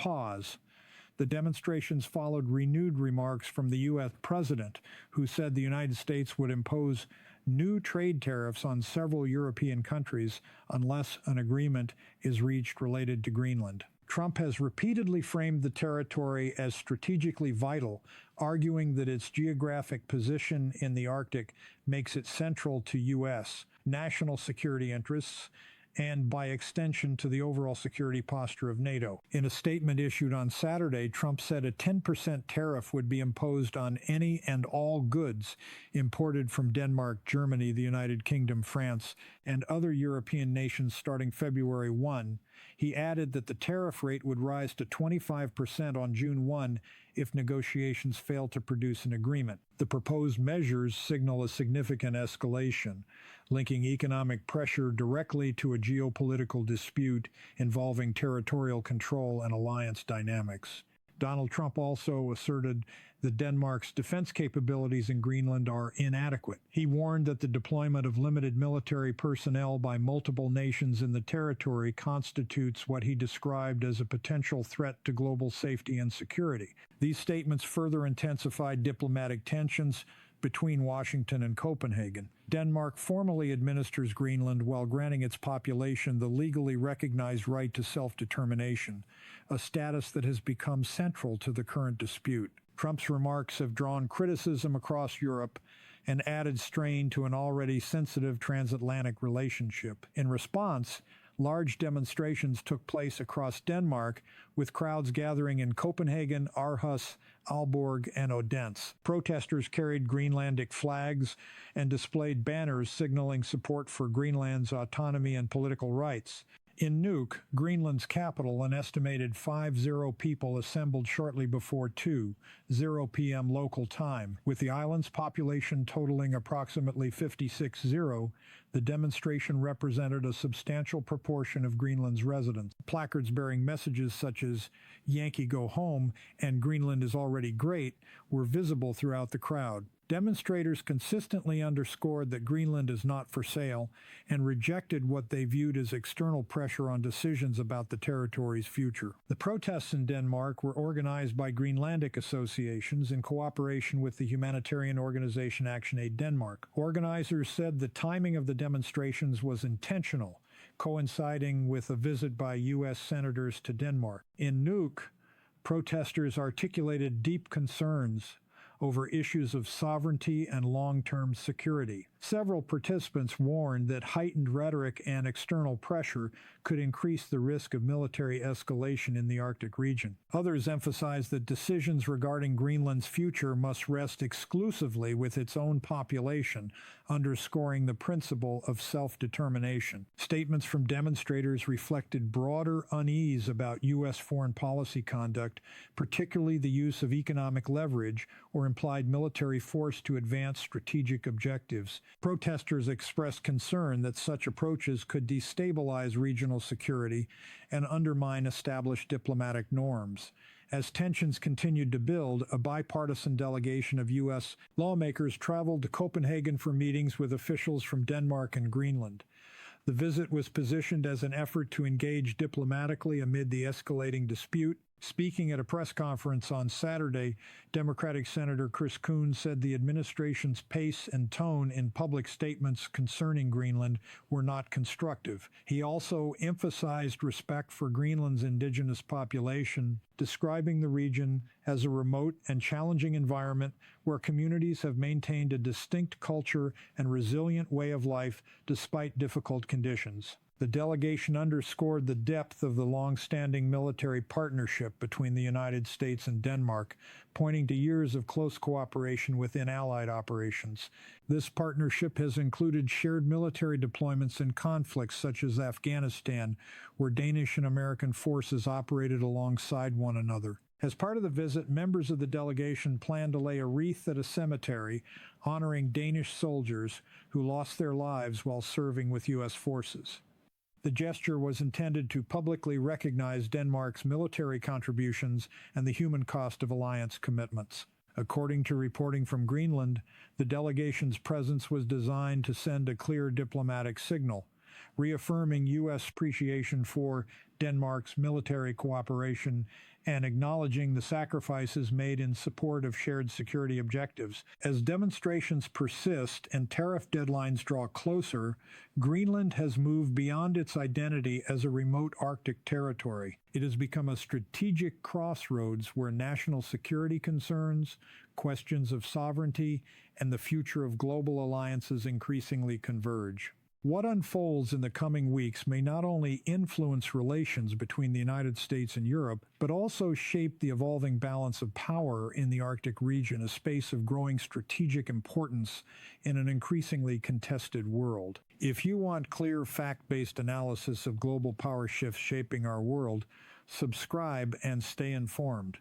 pause. The demonstrations followed renewed remarks from the U.S. president, who said the United States would impose new trade tariffs on several European countries unless an agreement is reached related to Greenland. Trump has repeatedly framed the territory as strategically vital, arguing that its geographic position in the Arctic makes it central to U.S. national security interests and, by extension, to the overall security posture of NATO. In a statement issued on Saturday, Trump said a 10% tariff would be imposed on any and all goods imported from Denmark, Germany, the United Kingdom, France, and other European nations starting February 1. He added that the tariff rate would rise to 25% on June 1 if negotiations fail to produce an agreement. The proposed measures signal a significant escalation, linking economic pressure directly to a geopolitical dispute involving territorial control and alliance dynamics. Donald Trump also asserted that Denmark's defense capabilities in Greenland are inadequate. He warned that the deployment of limited military personnel by multiple nations in the territory constitutes what he described as a potential threat to global safety and security. These statements further intensified diplomatic tensions between Washington and Copenhagen. Denmark formally administers Greenland while granting its population the legally recognized right to self-determination, a status that has become central to the current dispute. Trump's remarks have drawn criticism across Europe and added strain to an already sensitive transatlantic relationship. In response, large demonstrations took place across Denmark, with crowds gathering in Copenhagen, Aarhus, Aalborg, and Odense. Protesters carried Greenlandic flags and displayed banners signaling support for Greenland's autonomy and political rights. In Nuuk, Greenland's capital, an estimated 50 people assembled shortly before 2:00 p.m. local time. With the island's population totaling approximately 56,000, the demonstration represented a substantial proportion of Greenland's residents. Placards bearing messages such as "Yankee Go Home" and "Greenland is already great" were visible throughout the crowd. Demonstrators consistently underscored that Greenland is not for sale and rejected what they viewed as external pressure on decisions about the territory's future. The protests in Denmark were organized by Greenlandic associations in cooperation with the humanitarian organization ActionAid Denmark. Organizers said the timing of the demonstrations was intentional, coinciding with a visit by U.S. senators to Denmark. In Nuuk, protesters articulated deep concerns over issues of sovereignty and long-term security. Several participants warned that heightened rhetoric and external pressure could increase the risk of military escalation in the Arctic region. Others emphasized that decisions regarding Greenland's future must rest exclusively with its own population, underscoring the principle of self-determination. Statements from demonstrators reflected broader unease about U.S. foreign policy conduct, particularly the use of economic leverage or implied military force to advance strategic objectives. Protesters expressed concern that such approaches could destabilize regional security and undermine established diplomatic norms. As tensions continued to build, a bipartisan delegation of U.S. lawmakers traveled to Copenhagen for meetings with officials from Denmark and Greenland. The visit was positioned as an effort to engage diplomatically amid the escalating dispute. Speaking at a press conference on Saturday, Democratic Senator Chris Coons said the administration's pace and tone in public statements concerning Greenland were not constructive. He also emphasized respect for Greenland's indigenous population, describing the region as a remote and challenging environment where communities have maintained a distinct culture and resilient way of life despite difficult conditions. The delegation underscored the depth of the long-standing military partnership between the United States and Denmark, pointing to years of close cooperation within allied operations. This partnership has included shared military deployments in conflicts such as Afghanistan, where Danish and American forces operated alongside one another. As part of the visit, members of the delegation plan to lay a wreath at a cemetery honoring Danish soldiers who lost their lives while serving with U.S. forces. The gesture was intended to publicly recognize Denmark's military contributions and the human cost of alliance commitments. According to reporting from Greenland, the delegation's presence was designed to send a clear diplomatic signal, reaffirming U.S. appreciation for Denmark's military cooperation and acknowledging the sacrifices made in support of shared security objectives. As demonstrations persist and tariff deadlines draw closer, Greenland has moved beyond its identity as a remote Arctic territory. It has become a strategic crossroads where national security concerns, questions of sovereignty, and the future of global alliances increasingly converge. What unfolds in the coming weeks may not only influence relations between the United States and Europe, but also shape the evolving balance of power in the Arctic region, a space of growing strategic importance in an increasingly contested world. If you want clear, fact-based analysis of global power shifts shaping our world, subscribe and stay informed.